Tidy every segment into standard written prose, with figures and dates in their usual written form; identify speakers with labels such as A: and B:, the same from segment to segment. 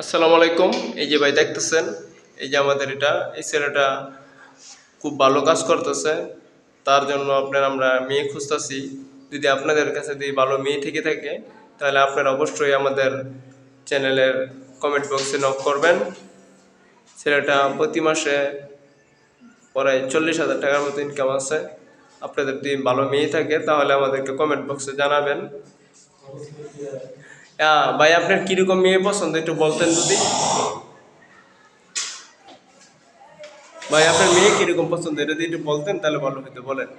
A: আসসালামু আলাইকুম। এই যে ভাই দেখতেছেন, এই যে আমাদের এই ছেলেটা খুব ভালো কাজ করতেছে। তার জন্য আমরা মেয়ে খুঁজতেছি। যদি আপনাদের কাছে যদি ভালো মেয়ে থেকে থাকে, তাহলে আপনারা অবশ্যই আমাদের চ্যানেলের কমেন্ট বক্সে নক করবেন। ছেলেটা প্রতি মাসে প্রায় 40,000 টাকার মতো ইনকাম আছে। আপনাদের যদি ভালো মেয়ে থাকে তাহলে আমাদেরকে কমেন্ট বক্সে জানাবেন। ভাই, আপনার কিরকম মেয়ে পছন্দ একটু বলতেন যদি। ভাই, আপনার মেয়ে কিরকম পছন্দ এটা যদি একটু বলতেন তাহলে ভালো হতো। বলেন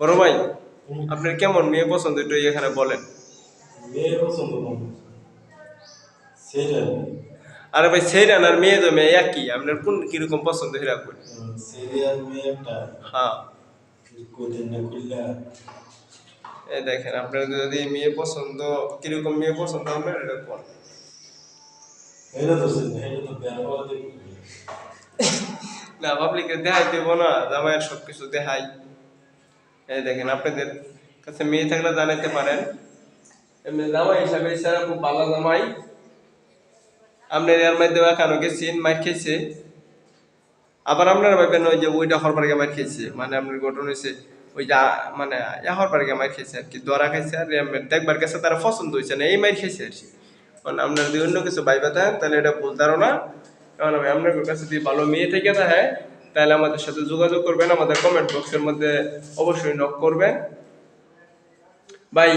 A: বড় ভাই, আপনার কেমন মেয়ে পছন্দ একটু এখানে বলেন।
B: মেয়ে পছন্দ কম সেটাই।
A: আরে ভাই, সেইরান আর মেয়ে তো মেয়ে একই, আপনার কোন কিরকম পছন্দ সেটা করি।
B: সিরিয়াল মেয়ে একটা
A: হ্যাঁ,
B: কোদিন না খুললা
A: এই দেখেন আপনার যদি মেয়ে পছন্দ, কিরকম মেয়ে পছন্দ আপনার এটা কোন।
B: এটা তো এটা তো ব্যবহার দেখি
A: না, পাবলিকে দেখাই দেবো না, জামাইয়ের সবকিছু দেখাই। এই দেখেন আপনাদের কাছে মেয়ে থাকলে জানাতে পারেন। এমনি জামাই হিসাবে এছাড়া খুব ভালো জামাই। আপনার এর মধ্যে এখানে গেছেন মাইর খেয়েছে, আবার আপনারা ভাববেন ওই যে ওইটা হরবার গিয়ে মার খেয়েছে, মানে আপনার ঘটনা হয়েছে ওই যে মানে হরবার গিয়ে মার খেয়েছে আর কি, দরা খাইছে আর দেখবার কাছে তারা পছন্দ হয়েছে না, এই মার খেয়েছে আর কি। মানে আপনার যদি অন্য কিছু বাইবা থাকেন তাহলে এটা ভুল ধারণা। কারণ আপনার কাছে যদি ভালো মেয়ে থেকে থাকে তাহলে আমাদের সাথে যোগাযোগ করবেন, আমাদের কমেন্ট বক্সের মধ্যে অবশ্যই নক করবেন ভাই।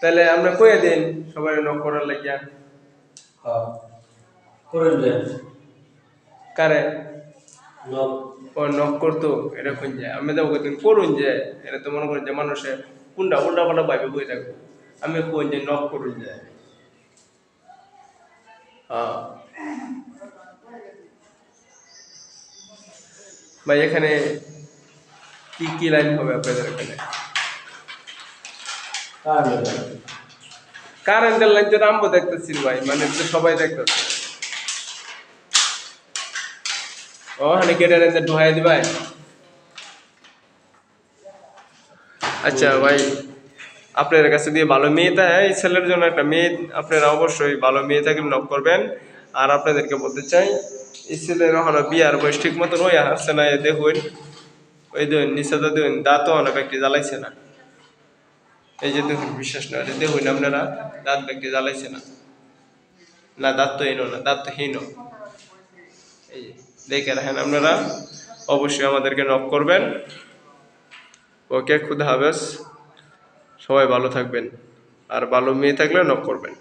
A: তাহলে আমরা কয়ে দিন সবাই নক করার লাগিয়া।
B: হ্যাঁ করেন যায়
A: কারে
B: নক
A: ও নক করতো এটা কোন যায়, আমি তো কদিন করুন যে এটা তো মনে করেন যে মানুষে কোনটা উল্টা পাল্টা পাইবে বই থাকবো। আমি কোন যে নক করুন যায়। হ্যাঁ ভাই, এখানে কি কি লাইন হবে আপনাদের এখানে? কারেন্টের লাইন তো আমও দেখতেছি ভাই, মানে তো সবাই দেখতেছে। ও মানে কেটে রেখে ঢোকাই দিবাই। আচ্ছা ভাই, আপনাদের কাছে দিয়ে ভালো মেয়ে দেয় এই ছেলের জন্য একটা মেয়ে, আপনারা অবশ্যই ভালো মেয়ে থাকলে নক করবেন। আর আপনাদেরকে বলতে চাই, এই ছেলের এখনো বিয়ার বয়স ঠিক মতন ওই আসছে না, এ দেখুন ওই দেখুন নিচে তো দেখুন দাঁতও অনেক ব্যক্তি জ্বালাইছে না। এই যে দেখুন, বিশ্বাস না দেখুন আপনারা, দাঁত ব্যক্তি জ্বালাইছে না, না দাঁত তো হীন না, দাঁত তো হীন। এই যে দেখে রাখেন আপনারা, অবশ্যই আমাদেরকে নক করবেন। ওকে, খুদা হাফেজ, সবাই ভালো থাকবেন। আর ভালো মেয়ে থাকলে নক করবেন।